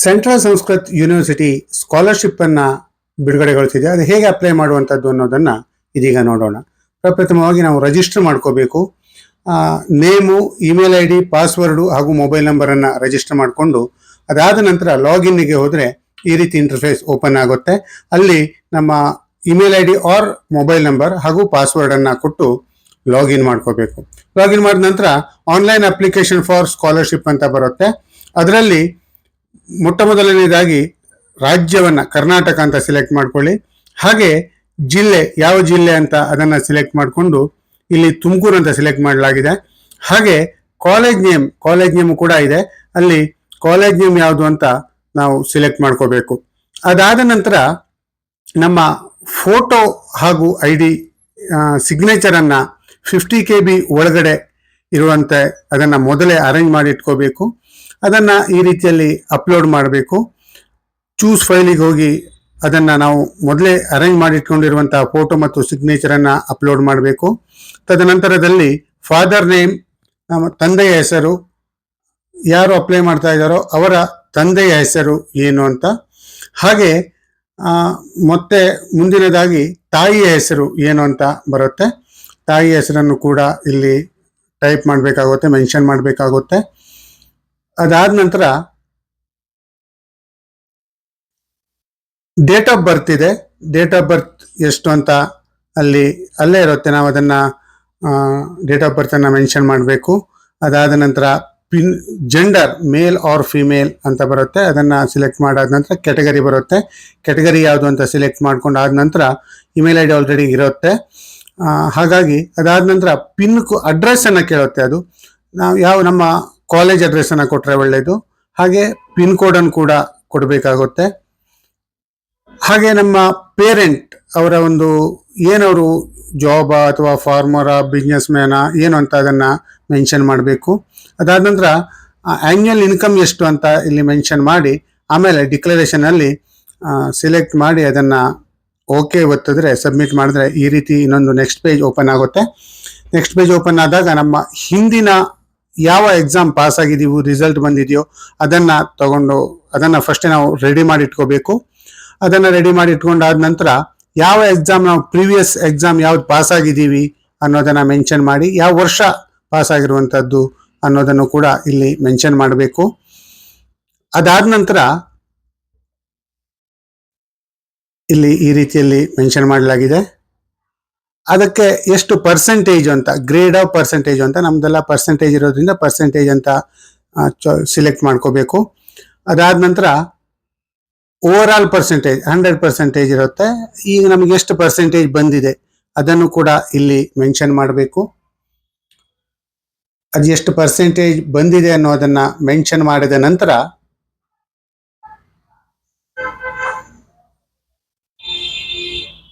Central Sanskrit university scholarship ಅನ್ನ ಬಿಡುಗಡೆಗೊಳಿಸಿದೆ. ಅದು ಹೇಗೆ ಅಪ್ಲೈ ಮಾಡುವಂಥದ್ದು ಅನ್ನೋದನ್ನ ಇದೀಗ ನೋಡೋಣ. ಪ್ರಪ್ರಥಮವಾಗಿ ನಾವು ರಿಜಿಸ್ಟರ್ ಮಾಡ್ಕೋಬೇಕು. Name, email ID D, password ಹಾಗೂ ಮೊಬೈಲ್ ನಂಬರನ್ನು ರಿಜಿಸ್ಟರ್ ಮಾಡಿಕೊಂಡು ಅದಾದ ನಂತರ ಲಾಗಿನ್ಗೆ ಹೋದರೆ ಈ ರೀತಿ ಇಂಟರ್ಫೇಸ್ ಓಪನ್ ಆಗುತ್ತೆ. ಅಲ್ಲಿ ನಮ್ಮ ಇಮೇಲ್ ಐ ಡಿ ಆರ್ ಮೊಬೈಲ್ ನಂಬರ್ ಹಾಗೂ ಪಾಸ್ವರ್ಡನ್ನು ಕೊಟ್ಟು ಲಾಗಿನ್ ಮಾಡ್ಕೋಬೇಕು. ಲಾಗಿನ್ ಮಾಡಿದ ನಂತರ ಆನ್ಲೈನ್ ಅಪ್ಲಿಕೇಶನ್ ಫಾರ್ ಸ್ಕಾಲರ್ಶಿಪ್ ಅಂತ ಬರುತ್ತೆ. ಅದರಲ್ಲಿ ಮೊಟ್ಟ ಮೊದಲನೇದಾಗಿ ರಾಜ್ಯವನ್ನು ಕರ್ನಾಟಕ ಅಂತ ಸೆಲೆಕ್ಟ್ ಮಾಡ್ಕೊಳ್ಳಿ. ಹಾಗೆ ಜಿಲ್ಲೆ, ಯಾವ ಜಿಲ್ಲೆ ಅಂತ ಅದನ್ನು ಸೆಲೆಕ್ಟ್ ಮಾಡಿಕೊಂಡು ಇಲ್ಲಿ ತುಮಕೂರು ಅಂತ ಸೆಲೆಕ್ಟ್ ಮಾಡಲಾಗಿದೆ. ಹಾಗೆ ಕಾಲೇಜ್ ನೇಮ್ ಕೂಡ ಇದೆ. ಅಲ್ಲಿ ಕಾಲೇಜ್ ನೇಮ್ ಯಾವುದು ಅಂತ ನಾವು ಸೆಲೆಕ್ಟ್ ಮಾಡ್ಕೋಬೇಕು. ಅದಾದ ನಂತರ ನಮ್ಮ ಫೋಟೋ ಹಾಗೂ ಐ ಡಿ ಸಿಗ್ನೇಚರನ್ನು 50 KB ಒಳಗಡೆ ಇರುವಂತೆ ಅದನ್ನು ಮೊದಲೇ ಅರೇಂಜ್ ಮಾಡಿ ಇಟ್ಕೋಬೇಕು. ಅದನ್ನು ಈ ರೀತಿಯಲ್ಲಿ ಅಪ್ಲೋಡ್ ಮಾಡಬೇಕು. ಚೂಸ್ ಫೈಲಿಗೆ ಹೋಗಿ ಅದನ್ನು ನಾವು ಮೊದಲೇ ಅರೇಂಜ್ ಮಾಡಿ ಇಟ್ಕೊಂಡಿರುವಂತಹ ಫೋಟೋ ಮತ್ತು ಸಿಗ್ನೇಚರನ್ನು ಅಪ್ಲೋಡ್ ಮಾಡಬೇಕು. ತದನಂತರದಲ್ಲಿ ಫಾದರ್ ನೇಮ್, ನಮ್ಮ ತಂದೆಯ ಹೆಸರು, ಯಾರು ಅಪ್ಲೈ ಮಾಡ್ತಾ ಇದ್ದಾರೋ ಅವರ ತಂದೆಯ ಹೆಸರು ಏನು ಅಂತ, ಹಾಗೆ ಮತ್ತೆ ಮುಂದಿನದಾಗಿ ತಾಯಿಯ ಹೆಸರು ಏನು ಅಂತ ಬರುತ್ತೆ. ತಾಯಿಯ ಹೆಸರನ್ನು ಕೂಡ ಇಲ್ಲಿ ಟೈಪ್ ಮಾಡಬೇಕಾಗುತ್ತೆ, ಮೆನ್ಷನ್ ಮಾಡಬೇಕಾಗುತ್ತೆ. ಅದಾದ ನಂತರ ಡೇಟ್ ಆಫ್ ಬರ್ತ್ ಇದೆ. ಡೇಟ್ ಆಫ್ ಬರ್ತ್ ಎಷ್ಟು ಅಂತ ಅಲ್ಲೇ ಇರುತ್ತೆ. ನಾವು ಅದನ್ನು ಡೇಟ್ ಆಫ್ ಬರ್ತನ್ನು ಮೆನ್ಷನ್ ಮಾಡಬೇಕು. ಅದಾದ ನಂತರ ಜೆಂಡರ್, ಮೇಲ್ ಆರ್ ಫಿಮೇಲ್ ಅಂತ ಬರುತ್ತೆ. ಅದನ್ನು ಸೆಲೆಕ್ಟ್ ಮಾಡಾದ ನಂತರ ಕೆಟಗರಿ ಬರುತ್ತೆ. ಕೆಟಗರಿ ಯಾವುದು ಅಂತ ಸೆಲೆಕ್ಟ್ ಮಾಡ್ಕೊಂಡು ಆದ ನಂತರ ಇಮೇಲ್ ಐ ಡಿ ಆಲ್ರೆಡಿ ಇರುತ್ತೆ. ಹಾಗಾಗಿ ಅದಾದ ನಂತರ ಅಡ್ರೆಸ್ಸನ್ನು ಕೇಳುತ್ತೆ. ಅದು ನಾವು ನಮ್ಮ ಕಾಲೇಜ್ ಅಡ್ರೆಸ್ಸನ್ನು ಕೊಟ್ಟರೆ ಒಳ್ಳೆಯದು. ಹಾಗೆ ಪಿನ್ ಕೋಡನ್ನು ಕೂಡ ಕೊಡಬೇಕಾಗುತ್ತೆ. ಹಾಗೆ ನಮ್ಮ ಪೇರೆಂಟ್ ಅವರ ಒಂದು ಏನವರು ಜಾಬಾ ಅಥವಾ ಫಾರ್ಮರ, ಬಿಸ್ನೆಸ್ ಮ್ಯಾನ ಏನು ಅಂತ ಅದನ್ನು ಮೆನ್ಷನ್ ಮಾಡಬೇಕು. ಅದಾದ ನಂತರ ಆ್ಯನ್ಯುವಲ್ ಇನ್ಕಮ್ ಎಷ್ಟು ಅಂತ ಇಲ್ಲಿ ಮೆನ್ಷನ್ ಮಾಡಿ ಆಮೇಲೆ ಡಿಕ್ಲರೇಷನಲ್ಲಿ ಸೆಲೆಕ್ಟ್ ಮಾಡಿ ಅದನ್ನು ಓಕೆ ಒತ್ತಿದ್ರೆ, ಸಬ್ಮಿಟ್ ಮಾಡಿದ್ರೆ ಈ ರೀತಿ ಇನ್ನೊಂದು ನೆಕ್ಸ್ಟ್ ಪೇಜ್ ಓಪನ್ ಆಗುತ್ತೆ. ನೆಕ್ಸ್ಟ್ ಪೇಜ್ ಓಪನ್ ಆದಾಗ ನಮ್ಮ ಹಿಂದಿನ ಯಾವ ಎಕ್ಸಾಮ್ ಪಾಸ್ ಆಗಿದ್ದೀವೋ, ರಿಸಲ್ಟ್ ಬಂದಿದೆಯೋ ಅದನ್ನು ಫಸ್ಟೇ ನಾವು ರೆಡಿ ಮಾಡಿ ಇಟ್ಕೋಬೇಕು. ಅದನ್ನು ರೆಡಿ ಮಾಡಿ ಇಟ್ಕೊಂಡಾದ ನಂತರ ಯಾವ ಎಕ್ಸಾಮ್ ನಾವು ಪ್ರೀವಿಯಸ್ ಎಕ್ಸಾಮ್ ಯಾವ್ದು ಪಾಸ್ ಆಗಿದ್ದೀವಿ ಅನ್ನೋದನ್ನು ಮೆನ್ಷನ್ ಮಾಡಿ, ಯಾವ ವರ್ಷ ಪಾಸ್ ಆಗಿರುವಂಥದ್ದು ಅನ್ನೋದನ್ನು ಕೂಡ ಇಲ್ಲಿ ಮೆನ್ಷನ್ ಮಾಡಬೇಕು. ಅದಾದ ನಂತರ ಇಲ್ಲಿ ಈ ರೀತಿಯಲ್ಲಿ ಮೆನ್ಷನ್ ಮಾಡಲಾಗಿದೆ. ಅದಕ್ಕೆ ಎಷ್ಟು ಪರ್ಸೆಂಟೇಜ್ ಅಂತ, ಗ್ರೇಡ್ ಆಫ್ ಪರ್ಸೆಂಟೇಜ್ ಅಂತ, ನಮ್ದೆಲ್ಲ ಪರ್ಸೆಂಟೇಜ್ ಇರೋದ್ರಿಂದ ಪರ್ಸೆಂಟೇಜ್ ಅಂತ ಸೆಲೆಕ್ಟ್ ಮಾಡ್ಕೋಬೇಕು. ಅದಾದ ನಂತರ ಓವರ್ ಆಲ್ ಪರ್ಸೆಂಟೇಜ್ 100% ಇರುತ್ತೆ. ಈಗ ನಮಗೆ ಎಷ್ಟು ಪರ್ಸೆಂಟೇಜ್ ಬಂದಿದೆ ಅದನ್ನು ಕೂಡ ಇಲ್ಲಿ ಮೆನ್ಷನ್ ಮಾಡಬೇಕು. ಅದು ಎಷ್ಟು ಪರ್ಸೆಂಟೇಜ್ ಬಂದಿದೆ ಅನ್ನೋದನ್ನ ಮೆನ್ಷನ್ ಮಾಡಿದ ನಂತರ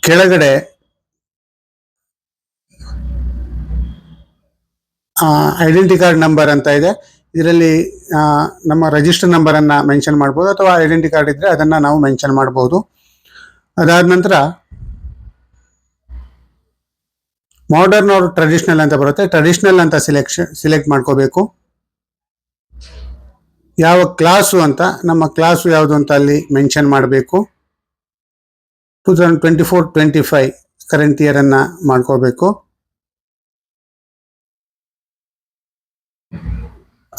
ಕೆಳಗಡೆ ಐಡೆಂಟಿ ಕಾರ್ಡ್ ನಂಬರ್ ಅಂತ ಇದೆ. ಇದರಲ್ಲಿ ನಮ್ಮ ರಿಜಿಸ್ಟರ್ ನಂಬರನ್ನು ಮೆನ್ಷನ್ ಮಾಡ್ಬೋದು, ಅಥವಾ ಐಡೆಂಟಿ ಕಾರ್ಡ್ ಇದ್ದರೆ ಅದನ್ನು ನಾವು ಮೆನ್ಷನ್ ಮಾಡ್ಬೋದು. ಅದಾದ ನಂತರ ಮಾಡರ್ನ್ ಆರ್ ಟ್ರೆಡಿಷ್ನಲ್ ಅಂತ ಬರುತ್ತೆ. ಟ್ರೆಡಿಷ್ನಲ್ ಅಂತ ಸೆಲೆಕ್ಟ್ ಮಾಡ್ಕೋಬೇಕು. ಯಾವ ಕ್ಲಾಸು ಅಂತ, ನಮ್ಮ ಕ್ಲಾಸು ಯಾವುದು ಅಂತ ಅಲ್ಲಿ ಮೆನ್ಷನ್ ಮಾಡಬೇಕು. 2024-25 ಕರೆಂಟ್ ಇಯರನ್ನು ಮಾಡ್ಕೋಬೇಕು.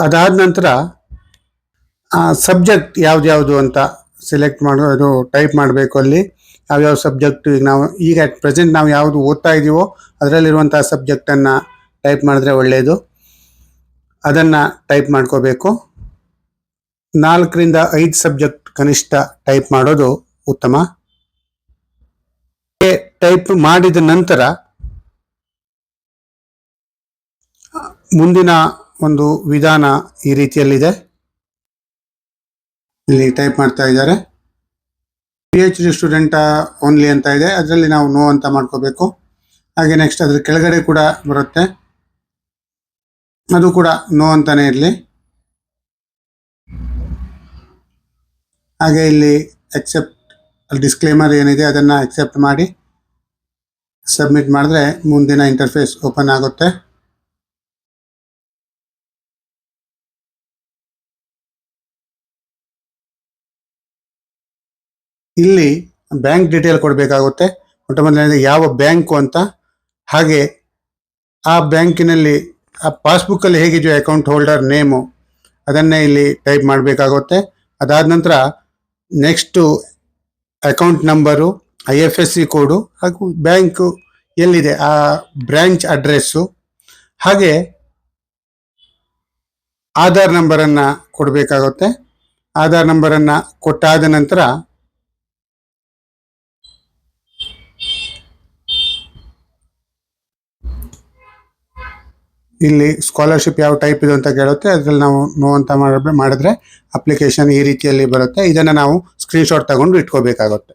ಅದಾದ ನಂತರ ಸಬ್ಜೆಕ್ಟ್ ಯಾವ್ದು ಅಂತ ಸೆಲೆಕ್ಟ್ ಮಾಡೋದು, ಟೈಪ್ ಮಾಡಬೇಕು. ಅಲ್ಲಿ ಯಾವ್ಯಾವ ಸಬ್ಜೆಕ್ಟ್ ಈಗ ಅಟ್ ಪ್ರೆಸೆಂಟ್ ನಾವು ಯಾವುದು ಓದ್ತಾ ಇದ್ದೀವೋ ಅದರಲ್ಲಿರುವಂಥ ಸಬ್ಜೆಕ್ಟನ್ನು ಟೈಪ್ ಮಾಡಿದ್ರೆ ಒಳ್ಳೆಯದು. ಅದನ್ನು ಟೈಪ್ ಮಾಡ್ಕೋಬೇಕು. 4ರಿಂದ 5 ಸಬ್ಜೆಕ್ಟ್ ಕನಿಷ್ಠ ಟೈಪ್ ಮಾಡೋದು ಉತ್ತಮ. ಟೈಪ್ ಮಾಡಿದ ನಂತರ ಮುಂದಿನ ಒಂದು ವಿಧಾನ ಈ ರೀತಿಯಲ್ಲಿದೆ. ಇಲ್ಲಿ ಟೈಪ್ ಮಾಡ್ತಾ ಇದ್ದಾರೆ. PhD ಸ್ಟೂಡೆಂಟ್ ಓನ್ಲಿ ಅಂತ ಇದೆ, ಅದರಲ್ಲಿ ನಾವು ನೋ ಅಂತ ಮಾಡ್ಕೋಬೇಕು. ಹಾಗೆ ನೆಕ್ಸ್ಟ್ ಅದ್ರ ಕೆಳಗಡೆ ಕೂಡ ಬರುತ್ತೆ, ಅದು ಕೂಡ ನೋ ಅಂತಾನೆ ಇರಲಿ. ಹಾಗೆ ಇಲ್ಲಿ ಅಕ್ಸೆಪ್ಟ್ ಡಿಸ್ಕ್ಲೇಮರ್ ಏನಿದೆ ಅದನ್ನು ಅಕ್ಸೆಪ್ಟ್ ಮಾಡಿ ಸಬ್ಮಿಟ್ ಮಾಡಿದ್ರೆ ಮುಂದಿನ ಇಂಟರ್ಫೇಸ್ ಓಪನ್ ಆಗುತ್ತೆ. ಇಲ್ಲಿ ಬ್ಯಾಂಕ್ ಡೀಟೇಲ್ ಕೊಡಬೇಕಾಗುತ್ತೆ. ಮೊಟ್ಟ ಮೊದಲನೇದು ಯಾವ ಬ್ಯಾಂಕು ಅಂತ, ಹಾಗೆ ಆ ಬ್ಯಾಂಕಿನಲ್ಲಿ ಆ ಪಾಸ್ಬುಕ್ಕಲ್ಲಿ ಹೇಗಿದೆಯೋ ಅಕೌಂಟ್ ಹೋಲ್ಡರ್ ನೇಮು ಅದನ್ನೇ ಇಲ್ಲಿ ಟೈಪ್ ಮಾಡಬೇಕಾಗುತ್ತೆ. ಅದಾದ ನಂತರ ನೆಕ್ಸ್ಟು ಅಕೌಂಟ್ ನಂಬರು, IFSC ಕೋಡು ಹಾಗೂ ಬ್ಯಾಂಕು ಎಲ್ಲಿದೆ ಆ ಬ್ರಾಂಚ್ ಅಡ್ರೆಸ್ಸು, ಹಾಗೆ ಆಧಾರ್ ನಂಬರನ್ನು ಕೊಡಬೇಕಾಗುತ್ತೆ. ಆಧಾರ್ ನಂಬರನ್ನು ಕೊಟ್ಟಾದ ನಂತರ ಇಲ್ಲಿ ಸ್ಕಾಲರ್ಶಿಪ್ ಯಾವ ಟೈಪ್ ಇದೆ ಅಂತ ಕೇಳುತ್ತೆ. ಅದರಲ್ಲಿ ನಾವು ನೋ ಅಂತ ಮಾಡಿದ್ರೆ ಅಪ್ಲಿಕೇಶನ್ ಈ ರೀತಿಯಲ್ಲಿ ಬರುತ್ತೆ. ಇದನ್ನು ನಾವು ಸ್ಕ್ರೀನ್ಶಾಟ್ ತಗೊಂಡು ಇಟ್ಕೋಬೇಕಾಗುತ್ತೆ.